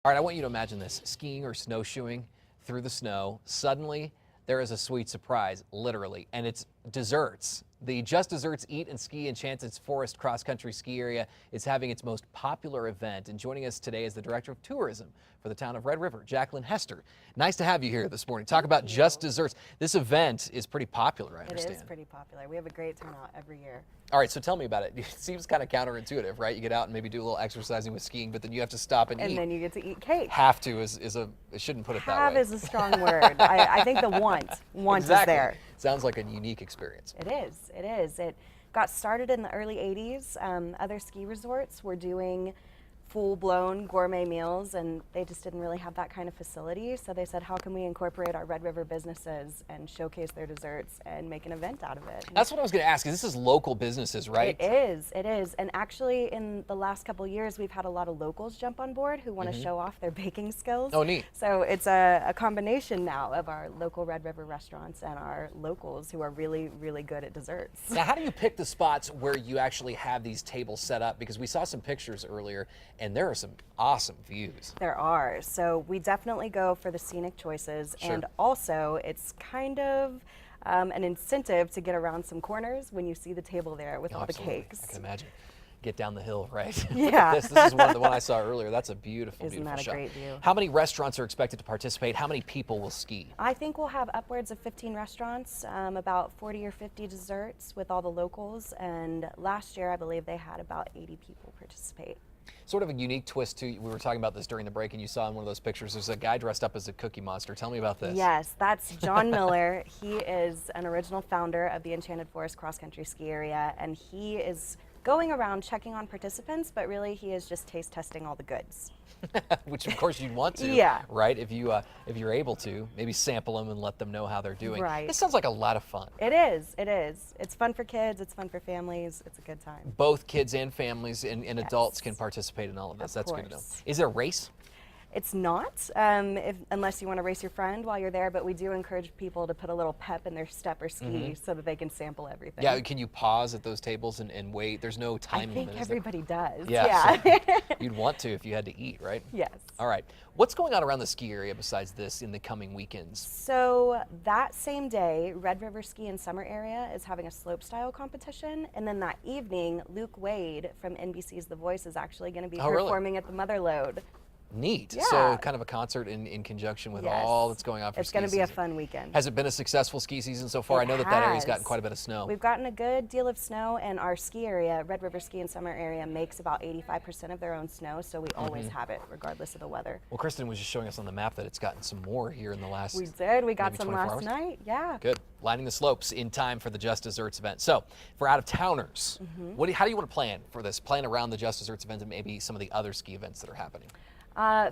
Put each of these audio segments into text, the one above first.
All right, I want you to imagine this. Skiing or snowshoeing through the snow. Suddenly, there is a sweet surprise, literally, and it's desserts. The Just Desserts Eat and Ski Enchanted Forest Cross Country Ski Area is having its most popular event. And joining us today is the Director of Tourism for the town of Red River, Jacqueline Hester. Nice to have you here this morning. Talk about Just Desserts. This event is pretty popular, I understand. It is pretty popular. We have a great turnout every year. All right, so tell me about it. It seems kind of counterintuitive, right? You get out and maybe do a little exercising with skiing, but then you have to stop and eat. And then you get to eat cake. Have to I shouldn't put it that way. Have is a strong word. I think the want Exactly. is there. Sounds like a unique experience. It is. It is. It got started in the early 80s. Other ski resorts were doing full-blown gourmet meals, and they just didn't really have that kind of facility. So they said, how can we incorporate our Red River businesses and showcase their desserts and make an event out of it? That's what I was going to ask. This is local businesses, right? It is. It is. And actually, in the last couple of years, we've had a lot of locals jump on board who want to show off their baking skills. Oh, neat. So it's a combination now of our local Red River restaurants and our locals who are really, really good at desserts. Now, how do you pick the spots where you actually have these tables set up? Because we saw some pictures earlier, and there are some awesome views. There are. So we definitely go for the scenic choices. Sure. And also, it's kind of an incentive to get around some corners when you see the table there with all Absolutely. the cakes. I can imagine. Get down the hill, right? Yeah. This is the one I saw earlier. That's a beautiful, Isn't beautiful that a shot. great view? How many restaurants are expected to participate? How many people will ski? I think we'll have upwards of 15 restaurants, about 40 or 50 desserts with all the locals. And last year, I believe they had about 80 people participate. Sort of a unique twist too. We were talking about this during the break, and you saw in one of those pictures, there's a guy dressed up as a Cookie Monster. Tell me about this. Yes, that's John Miller. He is an original founder of the Enchanted Forest Cross Country Ski Area, and he is going around checking on participants, but really he is just taste testing all the goods. Which of course you'd want to, Yeah. right? If you're able to, maybe sample them and let them know how they're doing. Right. This sounds like a lot of fun. It is, it is. It's fun for kids, it's fun for families, it's a good time. Both kids and families and Yes. adults can participate in all of this. Of That's good to know. course. Is it a race? It's not, unless you want to race your friend while you're there, but we do encourage people to put a little pep in their step or ski so that they can sample everything. Yeah, can you pause at those tables and wait? There's no time I limit, think is there? everybody does. Yeah. Yeah. So you'd want to if you had to eat, right? Yes. All right. What's going on around the ski area besides this in the coming weekends? So that same day, Red River Ski and Summer Area is having a slopestyle competition, and then that evening, Luke Wade from NBC's The Voice is actually going to be Oh, really? performing at the Motherlode. Neat. Yeah. So kind of a concert in conjunction with Yes. all that's going on for It's ski going to be a season. fun weekend. Has it been a successful ski season so far? It I know that area's has. gotten quite a bit of snow. We've gotten a good deal of snow, and our ski area, Red River Ski and Summer Area, makes about 85% of their own snow, so we always have it, regardless of the weather. Well, Kristen was just showing us on the map that it's gotten some more here in the last We did. We got maybe some 24 last hours? night. Yeah. Good. Lining the slopes in time for the Just Desserts event. So, for out-of-towners, how do you want to plan for this? Plan around the Just Desserts event and maybe some of the other ski events that are happening.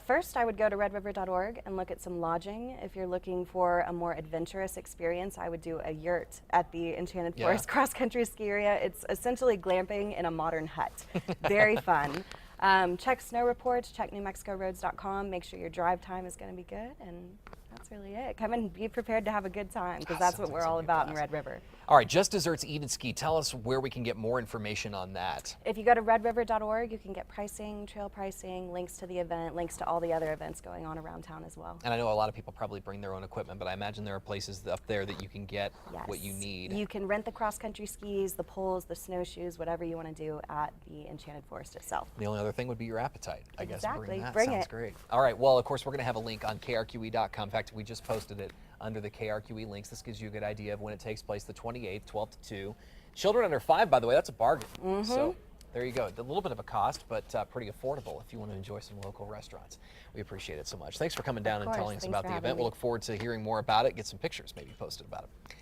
First, I would go to redriver.org and look at some lodging. If you're looking for a more adventurous experience, I would do a yurt at the Enchanted Yeah. Forest Cross Country Ski Area. It's essentially glamping in a modern hut. Very fun. Check snow reports, check newmexico.roads.com. Make sure your drive time is going to be good, and that's really it. Come and be prepared to have a good time, because that's Sounds what like we're all something about in blast. Red River. All right, Just Desserts Eat and Ski. Tell us where we can get more information on that. If you go to redriver.org, you can get pricing, trail pricing, links to the event, links to all the other events going on around town as well. And I know a lot of people probably bring their own equipment, but I imagine there are places up there that you can get what you Yes. need. You can rent the cross-country skis, the poles, the snowshoes, whatever you want to do at the Enchanted Forest itself. The only other thing would be your appetite, I guess. Exactly. Bring that. Bring Sounds it. great. All right. Well, of course, we're going to have a link on KRQE.com. In fact, we just posted it under the KRQE links. This gives you a good idea of when it takes place, the 28th, 12 to 2. Children under 5, by the way, that's a bargain. So there you go. A little bit of a cost, but pretty affordable if you want to enjoy some local restaurants. We appreciate it so much. Thanks for coming down and course. telling us Thanks about for the having event. me. We'll look forward to hearing more about it, get some pictures maybe posted about it.